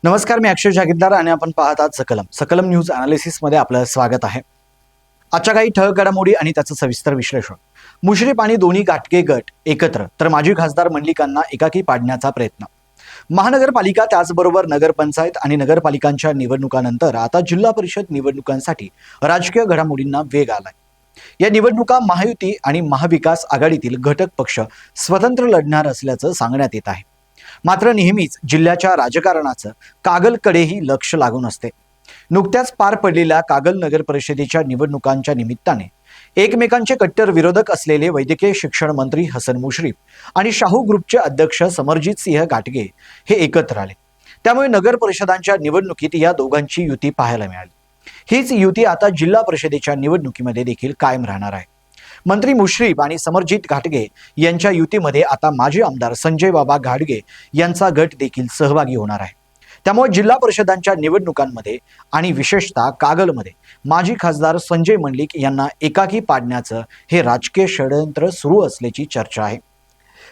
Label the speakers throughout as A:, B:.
A: नमस्कार, मी अक्षय जागीरदार आणि आपण पाहत आहात सकलम न्यूज अनालिसिस मध्ये आपलं स्वागत आहे। आजच्या काही ठळक घडामोडी आणि त्याचं सविस्तर विश्लेषण। मुश्रीफ आणि दोन्ही घाटगे गट एकत्र तर माजी खासदार मंडलिकांना एकाकी पाडण्याचा प्रयत्न। महानगरपालिका त्याचबरोबर नगरपंचायत आणि नगरपालिकांच्या निवडणुकांनंतर आता जिल्हा परिषद निवडणुकांसाठी राजकीय घडामोडींना वेग आलाय। या निवडणुका महायुती आणि महाविकास आघाडीतील घटक पक्ष स्वतंत्र लढणार असल्याचं सांगण्यात येत आहे। मात्र नेहमीच जिल्ह्याच्या राजकारणाचं कागलकडेही लक्ष लागून असते। नुकत्याच पार पडलेल्या कागल नगर परिषदेच्या निवडणुकांच्या निमित्ताने एकमेकांचे कट्टर विरोधक असलेले वैद्यकीय शिक्षण मंत्री हसन मुश्रीफ आणि शाहू ग्रुपचे अध्यक्ष समरजित सिंह घाटगे हे एकत्र आले। त्यामुळे नगर परिषदांच्या निवडणुकीत या दोघांची युती पाहायला मिळाली। हीच युती आता जिल्हा परिषदेच्या निवडणुकीमध्ये देखील कायम राहणार आहे। मंत्री मुश्रीफ आणि समरजित घाटगे यांच्या युतीमध्ये आता माजी आमदार संजय बाबा घाटगे यांचा गट देखील सहभागी होणार आहे। त्यामुळे जिल्हा परिषदांच्या निवडणुकांमध्ये आणि विशेषतः कागलमध्ये माजी खासदार संजय मंडलिक यांना एकाकी पाडण्याचं हे राजकीय षडयंत्र सुरू असल्याची चर्चा आहे।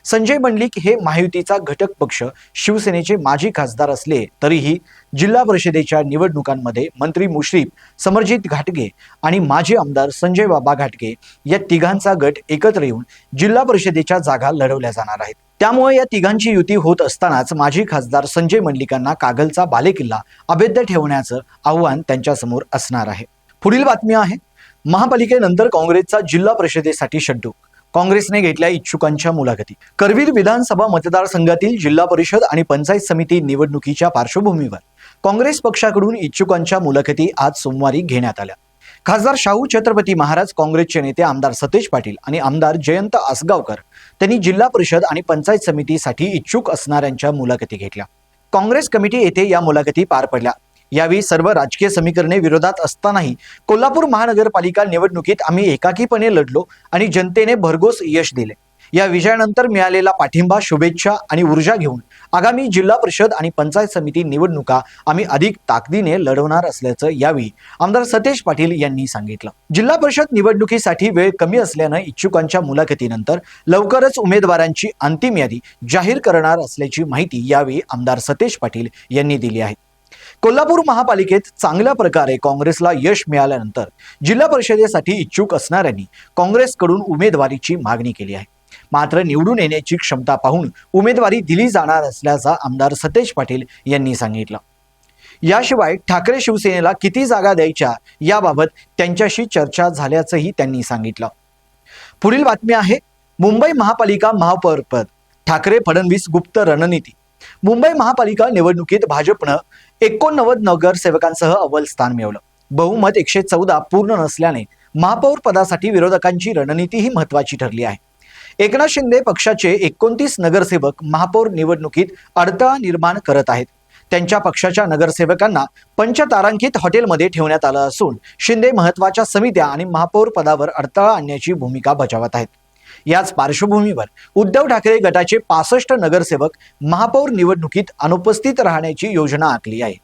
A: संजय मंडलिक हे महायुतीचा घटक पक्ष शिवसेनेचे माजी खासदार असले तरीही जिल्हा परिषदेच्या निवडणुकांमध्ये मंत्री मुश्रीफ, समरजित घाटगे आणि माजी आमदार संजय बाबा घाटगे या तिघांचा गट एकत्र येऊन जिल्हा परिषदेच्या जागा लढवल्या जाणार आहेत। त्यामुळे या तिघांची युती होत असतानाच माजी खासदार संजय मंडलिकांना कागलचा बालेकिल्ला अभेद्य ठेवण्याचं आव्हान त्यांच्यासमोर असणार आहे। पुढील बातमी आहे, महापालिकेनंतर काँग्रेसचा जिल्हा परिषदेसाठी शड्डू। काँग्रेसने घेतल्या इच्छुकांच्या मुलाखती। करवीर विधानसभा मतदारसंघातील जिल्हा परिषद आणि पंचायत समिती निवडणुकीच्या पार्श्वभूमीवर काँग्रेस पक्षाकडून इच्छुकांच्या मुलाखती आज सोमवारी घेण्यात आल्या। खासदार शाहू छत्रपती महाराज, काँग्रेसचे नेते आमदार सतेज पाटील आणि आमदार जयंत आसगावकर त्यांनी जिल्हा परिषद आणि पंचायत समितीसाठी इच्छुक असणाऱ्यांच्या मुलाखती घेतल्या। काँग्रेस कमिटी येथे या मुलाखती पार पडल्या। यावेळी सर्व राजकीय समीकरणे विरोधात असतानाही कोल्हापूर महानगरपालिका निवडणुकीत आम्ही एकाकीपणे लढलो आणि जनतेने भरघोस यश दिले। या विजयानंतर मिळालेला पाठिंबा, शुभेच्छा आणि ऊर्जा घेऊन आगामी जिल्हा परिषद आणि पंचायत समिती निवडणुका आम्ही अधिक ताकदीने लढवणार असल्याचं यावेळी आमदार सतेज पाटील यांनी सांगितलं। जिल्हा परिषद निवडणुकीसाठी वेळ कमी असल्यानं इच्छुकांच्या मुलाखतीनंतर लवकरच उमेदवारांची अंतिम यादी जाहीर करणार असल्याची माहिती यावेळी आमदार सतेज पाटील यांनी दिली आहे। कोल्हापूर महापालिकेत चांगल्या प्रकारे काँग्रेसला यश मिळाल्यानंतर जिल्हा परिषदेसाठी इच्छुक असणाऱ्यांनी काँग्रेसकडून उमेदवारीची मागणी केली आहे। मात्र निवडून येण्याची क्षमता पाहून उमेदवारी दिली जाणार असल्याचा आमदार सतेज पाटील यांनी सांगितलं। याशिवाय ठाकरे शिवसेनेला किती जागा द्यायच्या याबाबत त्यांच्याशी चर्चा झाल्याचंही त्यांनी सांगितलं। पुढील बातमी आहे, मुंबई महापालिका महापौरपद ठाकरे फडणवीस गुप्त रणनीती। मुंबई महापालिका निवडणुकीत भाजपनं 89 नगरसेवकांसह अव्वल स्थान मिळवलं। बहुमत 114 पूर्ण नसल्याने महापौर पदासाठी विरोधकांची रणनीती ही महत्त्वाची ठरली आहे। एकनाथ शिंदे पक्षाचे 29 नगरसेवक महापौर निवडणुकीत अडथळा निर्माण करत आहेत। त्यांच्या पक्षाच्या नगरसेवकांना पंचतारांकित हॉटेलमध्ये ठेवण्यात आलं असून शिंदे महत्त्वाच्या समित्या आणि महापौर पदावर अडथळा आणण्याची भूमिका बजावत आहेत। याच पार्श्वभूमीवर उद्धव ठाकरे गटाचे 65 नगरसेवक महापौर निवडणुकीत अनुपस्थित राहण्याची योजना आखली आहे।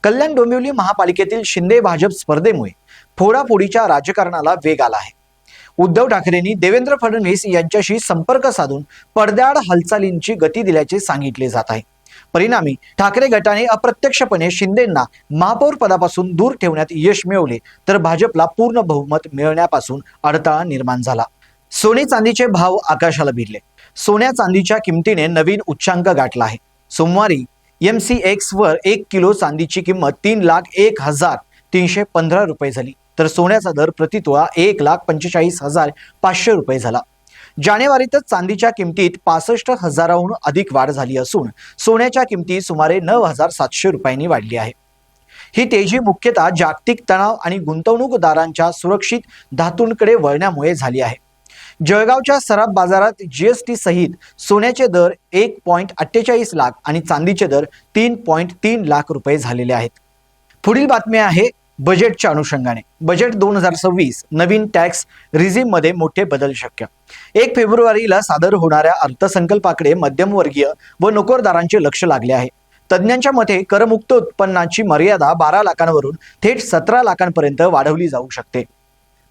A: कल्याण डोंबिवली महापालिकेतील शिंदे भाजप स्पर्धेमुळे फोडाफोडीच्या राजकारणाला वेग आला आहे। उद्धव ठाकरेंनी देवेंद्र फडणवीस यांच्याशी संपर्क साधून पडद्याआड हालचालींची गती दिल्याचे सांगितले जात आहे। परिणामी ठाकरे गटाने अप्रत्यक्षपणे शिंदेंना महापौर पदापासून दूर ठेवण्यात यश मिळवले, तर भाजपला पूर्ण बहुमत मिळवण्यापासून अडथळा निर्माण झाला। सोने चांदीचे भाव आकाशाला भिडले। सोन्या चांदीच्या किमतीने नवीन उच्चांक गाठला आहे। सोमवारी MCX वर 1 किलो चांदीची किंमत 3,01,315 रुपये झाली, तर सोन्याचा दर प्रति तोळा 1,45,500 रुपये झाला। जानेवारीतच चांदीच्या किमतीत 65,000हून अधिक वाढ झाली असून सोन्याच्या किमती सुमारे 9,700 रुपयांनी वाढली आहे। ही तेजी मुख्यतः जागतिक तणाव आणि गुंतवणूकदारांच्या सुरक्षित धातूंकडे वळण्यामुळे झाली आहे। जळगावच्या सराफ बाजारात GST सहित सोन्याचे दर 1.48 लाख आणि चांदीचे दर 3.3 लाख रुपये झालेले आहेत। पुढील बातमी आहे, बजेटच्या अनुषंगाने बजेट 2026 नवीन टॅक्स रिझीम मध्ये मोठे बदल शक्य। 1 फेब्रुवारीला सादर होणाऱ्या अर्थसंकल्पाकडे मध्यमवर्गीय व नोकरदारांचे लक्ष लागले आहे। तज्ज्ञांच्या मते करमुक्त उत्पन्नाची मर्यादा 12 लाखांवरून थेट 17 लाखांपर्यंत वाढवली जाऊ शकते।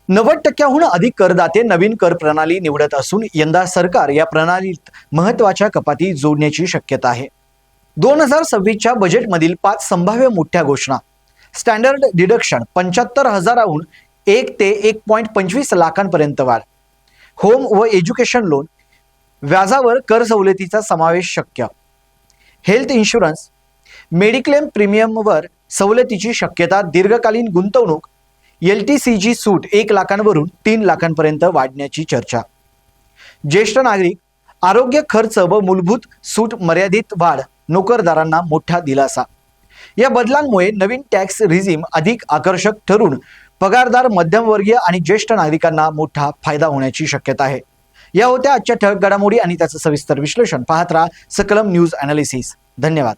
A: 90% अधिक करदाते नवीन कर प्रणाली निवडत असून यंदा सरकार या प्रणालीत महत्त्वाच्या कपाती जोडण्याची शक्यता आहे। 2026च्या बजेटमधील 5 संभाव्य मोठ्या घोषणा. स्टँडर्ड डिडक्शन 75,000हून 1 ते 1.25 लाखांपर्यंत वाढ. होम व एज्युकेशन लोन व्याजावर कर सवलतीचा समावेश शक्य. हेल्थ इन्शुरन्स मेडिक्लेम प्रीमियमवर सवलतीची शक्यता. दीर्घकालीन गुंतवणूक LTCची सूट 1 लाखांवरून 3 लाखांपर्यंत वाढण्याची चर्चा. ज्येष्ठ नागरिक आरोग्य खर्च व मूलभूत सूट मर्यादित वाढ. नोकरदारांना मोठा दिलासा. या बदलांमुळे नवीन टॅक्स रिझीम अधिक आकर्षक ठरून पगारदार, मध्यमवर्गीय आणि ज्येष्ठ नागरिकांना मोठा फायदा होण्याची शक्यता आहे. या होत्या आजच्या ठळक घडामोडी आणि त्याचं सविस्तर विश्लेषण. पाहत राहा सकलम न्यूज अनालिसिस. धन्यवाद.